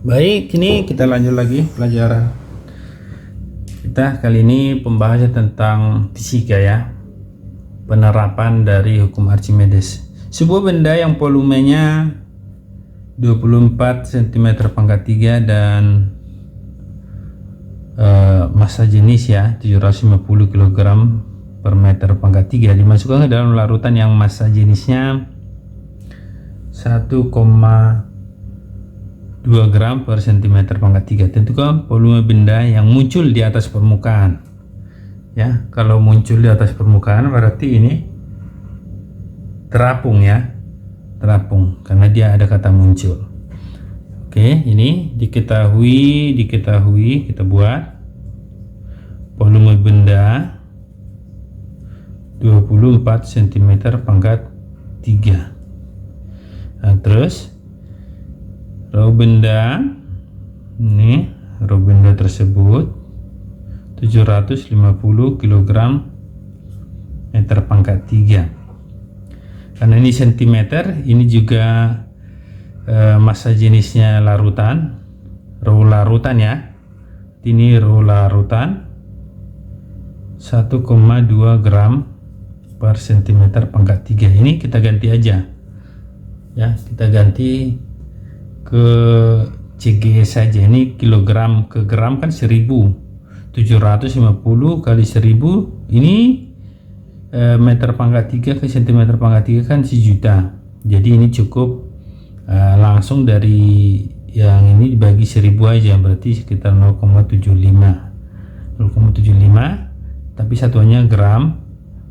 Baik, ini kita lanjut lagi pelajaran kita. Kali ini pembahasan tentang fisika ya, penerapan dari hukum Archimedes. Sebuah benda yang volumenya 24 cm/3 dan massa jenis ya 750 kg per meter pangkat 3 dimasukkan ke dalam larutan yang massa jenisnya 1,2 gram per cm pangkat 3. Tentukan volume benda yang muncul di atas permukaan ya. Kalau muncul di atas permukaan berarti ini terapung ya, terapung karena dia ada kata muncul. Oke, ini diketahui kita buat volume benda 24 cm pangkat 3. Nah, terus rho benda ini, rho benda tersebut 750 kg meter pangkat 3. Karena ini sentimeter, ini juga massa jenisnya larutan, rho larutan ya. Ini rho larutan 1,2 gram per cm pangkat 3. Ini kita ganti aja ya, kita ganti ke CG saja. Ini kilogram ke gram kan 1000, 750 kali 1000 ini meter pangkat 3 ke cm pangkat 3 kan 1 juta. Jadi ini cukup langsung dari yang ini dibagi 1000 aja, berarti sekitar 0,75, tapi satuannya gram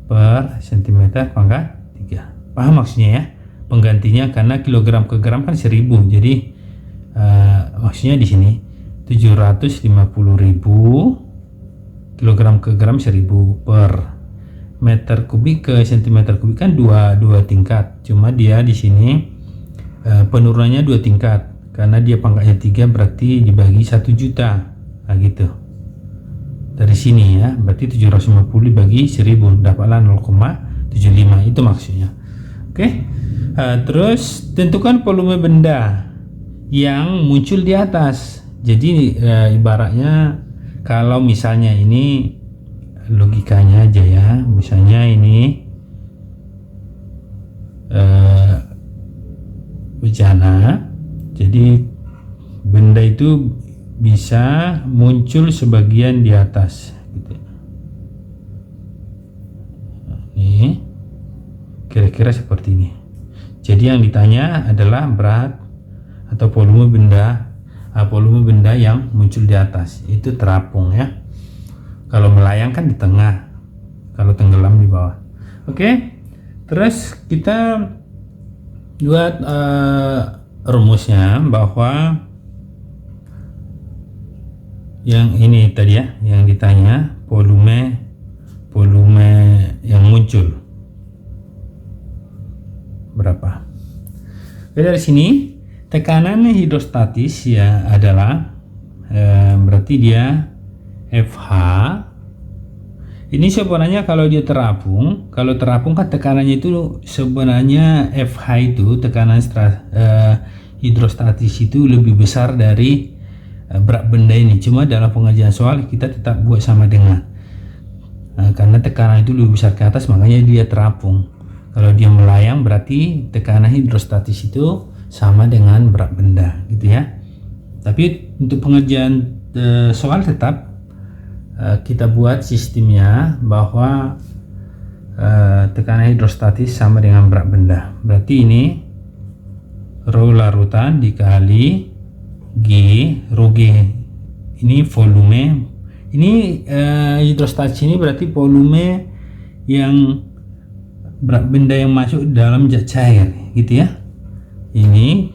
per cm pangkat 3. Paham maksudnya ya? Penggantinya karena kilogram ke gram kan 1000, jadi maksudnya di sini 750.000 kilogram ke gram 1000 per meter kubik ke centimeter kubik kan dua tingkat. Cuma dia di sini penurunannya 2 tingkat karena dia pangkatnya 3, berarti dibagi 1 juta. Nah gitu. Dari sini ya, berarti 750 dibagi 1000 dapatlah 0,75, itu maksudnya. Oke. Terus tentukan volume benda yang muncul di atas. Jadi ibaratnya kalau misalnya ini logikanya aja ya, misalnya ini bencana, jadi benda itu bisa muncul sebagian di atas gitu. Ini kira-kira seperti ini. Jadi yang ditanya adalah berat atau volume benda yang muncul di atas, itu terapung ya. Kalau melayang kan di tengah, kalau tenggelam di bawah. Oke, terus kita buat rumusnya bahwa yang ini tadi ya, yang ditanya volume yang muncul berapa. Oke, dari sini tekanan hidrostatis ya adalah berarti dia FH. Ini sebenarnya kalau dia terapung, kan tekanannya itu sebenarnya FH itu tekanan hidrostatis itu lebih besar dari berat benda ini. Cuma dalam pengajian soal kita tetap buat sama dengan karena tekanan itu lebih besar ke atas, makanya dia terapung. Kalau dia melayang berarti tekanan hidrostatis itu sama dengan berat benda gitu ya. Tapi untuk pengerjaan soal tetap kita buat sistemnya bahwa tekanan hidrostatis sama dengan berat benda. Berarti ini rho larutan dikali G, rho G ini volume. Ini hidrostatis ini berarti volume yang berat benda yang masuk dalam zat cair gitu ya. Ini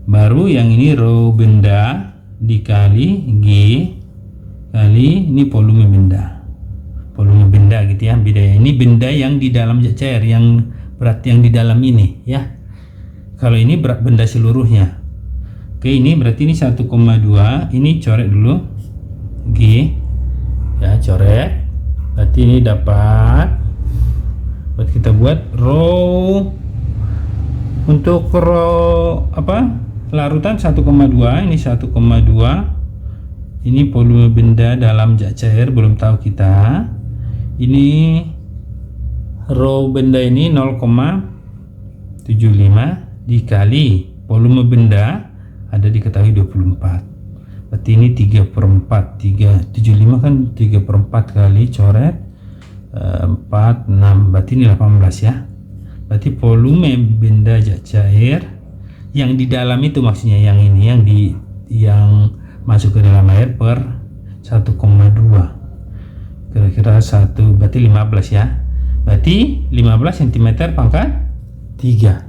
baru yang ini rho benda dikali G kali ini volume benda gitu ya. Bedanya ini benda yang di dalam zat cair, yang berat yang di dalam ini ya. Kalau ini berat benda seluruhnya. Oke, ini berarti ini 1,2. Ini coret dulu G ya, coret. Berarti ini dapat, buat kita buat rho, untuk rho apa larutan 1,2, ini 1,2. Ini volume benda dalam zat cair, belum tahu kita. Ini rho benda ini 0,75 dikali volume benda ada diketahui 24. Berarti ini 3/4. 375 kan 3/4 kali coret 4, 6. Berarti ini 18 ya. Berarti volume benda zat cair yang di dalam itu, maksudnya yang ini, yang masuk ke dalam air per 1,2, kira-kira 1, berarti 15 ya. Berarti 15 cm pangkat 3.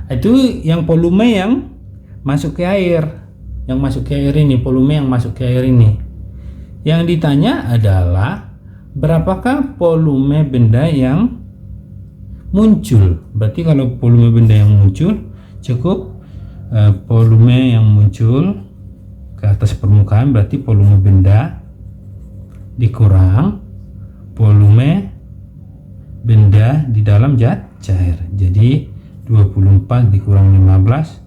Itu yang volume yang masuk ke air, ini volume yang masuk ke air ini. Yang ditanya adalah berapakah volume benda yang muncul. Berarti kalau volume benda yang muncul cukup volume yang muncul ke atas permukaan, berarti volume benda dikurang volume benda di dalam zat cair. Jadi 24 dikurang 15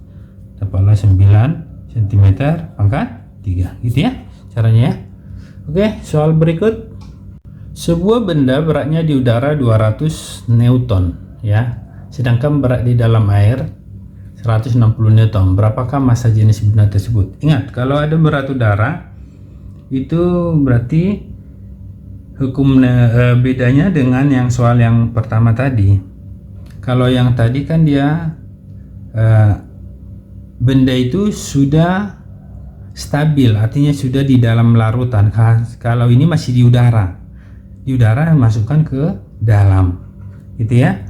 dapatlah 9 cm pangkat 3, gitu ya caranya ya. Oke, soal berikut. Sebuah benda beratnya di udara 200 Newton ya, sedangkan berat di dalam air 160 Newton. Berapakah massa jenis benda tersebut? Ingat, kalau ada berat udara itu berarti hukum bedanya dengan yang soal yang pertama tadi. Kalau yang tadi kan dia benda itu sudah stabil, artinya sudah di dalam larutan. Kalau ini masih di udara masukkan ke dalam, gitu ya.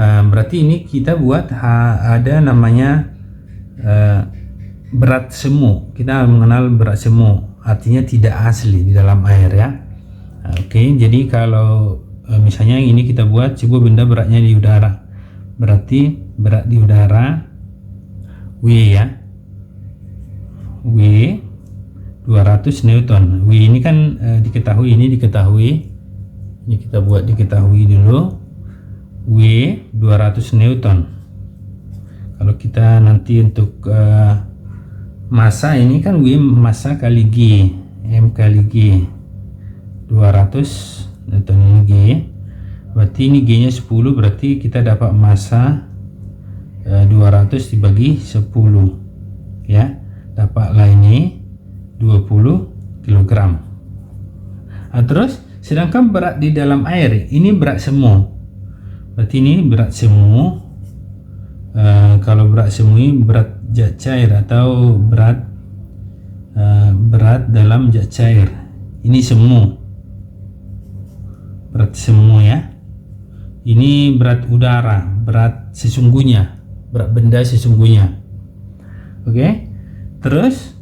Berarti ini kita buat ada namanya berat semu. Kita mengenal berat semu, artinya tidak asli di dalam air ya. Oke, jadi kalau misalnya ini kita buat sebuah benda beratnya di udara, berarti berat di udara W ya, W 200 Newton. W ini kan diketahui, ini kita buat diketahui dulu. W 200 Newton. Kalau kita nanti untuk massa, ini kan W massa kali G, M kali G, 200 Newton ini G. Berarti ini G nya 10, berarti kita dapat massa 200 dibagi 10 ya, dapatlah ini 20 kg. Terus sedangkan berat di dalam air ini berat semu. Berarti ini berat semu. Kalau berat semu ini berat zat cair atau berat dalam zat cair. Ini semu, berat semu ya. Ini berat udara, berat sesungguhnya, berat benda sesungguhnya. Oke. Terus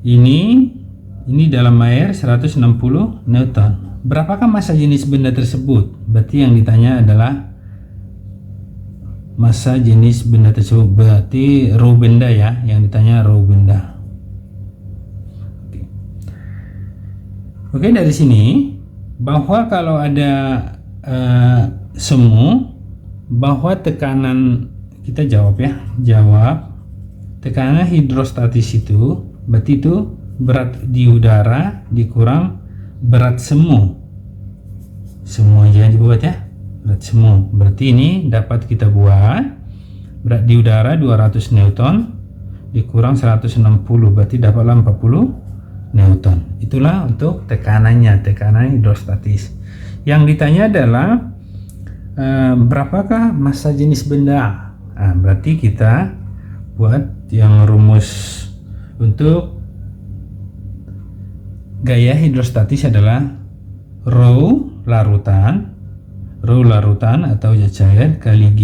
ini dalam air 160 Newton. Berapakah massa jenis benda tersebut? Berarti yang ditanya adalah massa jenis benda tersebut. Berarti rho benda ya, yang ditanya rho benda. Oke, dari sini bahwa kalau ada semu, bahwa tekanan, kita jawab ya, tekanan hidrostatis itu berarti itu berat di udara dikurang berat semu aja dibuat ya, berat semu. Berarti ini dapat kita buat berat di udara 200 Newton dikurang 160, berarti dapatlah 40 Newton. Itulah untuk tekanannya, tekanan hidrostatis. Yang ditanya adalah berapakah massa jenis benda. Berarti kita buat yang rumus untuk gaya hidrostatis adalah rho larutan atau zat cair kali G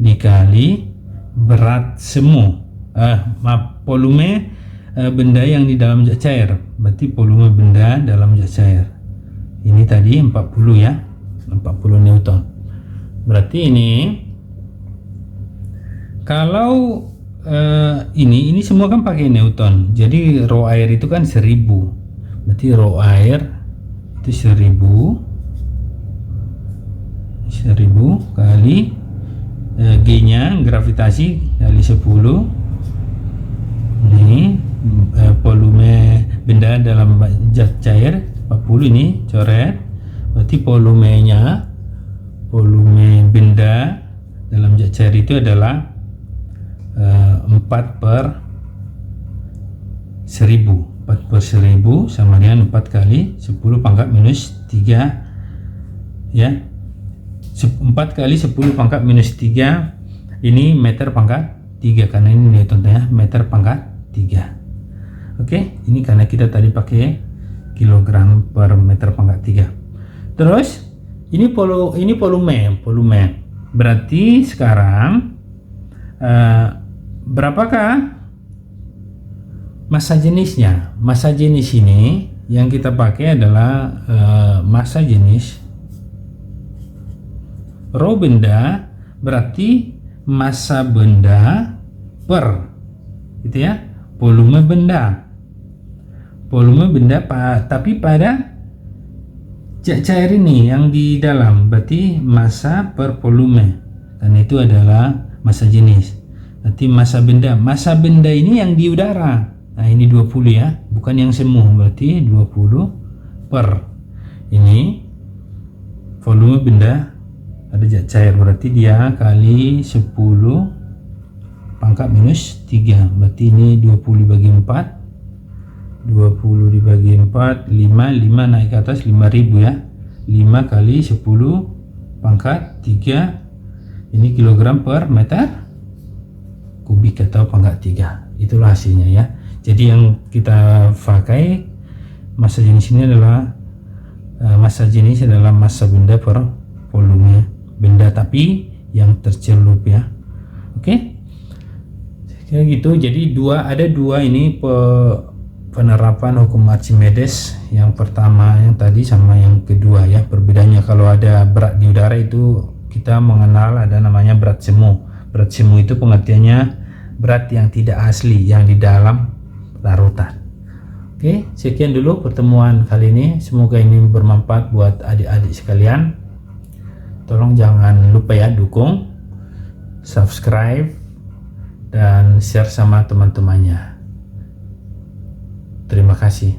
dikali berat semu, volume benda yang di dalam zat cair. Berarti volume benda dalam zat cair ini tadi 40 ya, 40 Newton. Berarti ini kalau ini semua kan pakai Newton. Jadi rho air itu kan 1000. Berarti rho air itu 1000 kali G nya gravitasi kali 10 benda dalam zat cair 40 ini coret, berarti volume benda dalam zat cair itu adalah 4/1000. 4/1000 sama dengan 4 kali 10 pangkat minus 3 ya. 4 kali 10 pangkat minus 3 ini meter pangkat 3, karena ini Newton ya, meter pangkat 3. Oke, ini karena kita tadi pakai kilogram per meter pangkat 3. Terus ini volume. Berarti sekarang berapakah massa jenisnya? Massa jenis ini yang kita pakai adalah massa jenis rho benda, berarti massa benda per gitu ya, volume benda. Tapi pada zat cair ini yang di dalam, berarti massa per volume, dan itu adalah massa jenis. Berarti massa benda ini yang di udara. Nah, ini 20 ya, bukan yang semu, berarti 20 per ini volume benda ada zat cair, berarti dia kali 10 pangkat minus 3, berarti ini 20 dibagi 4, 20 dibagi 4, 5 naik ke atas 5000 ya, 5 kali 10 pangkat 3, ini kilogram per meter kubik atau pangkat 3. Itulah hasilnya ya. Jadi yang kita pakai massa jenis ini adalah massa benda per volume benda, tapi yang tercelup ya. Oke, kayak gitu. Jadi ada dua ini penerapan hukum Archimedes, yang pertama yang tadi sama yang kedua ya. Perbedaannya, kalau ada berat di udara itu kita mengenal ada namanya berat semu. Berat semu itu pengertiannya berat yang tidak asli, yang di dalam larutan. Oke, sekian dulu pertemuan kali ini, semoga ini bermanfaat buat adik-adik sekalian. Tolong jangan lupa ya, dukung, subscribe, dan share sama teman-temannya. Terima kasih.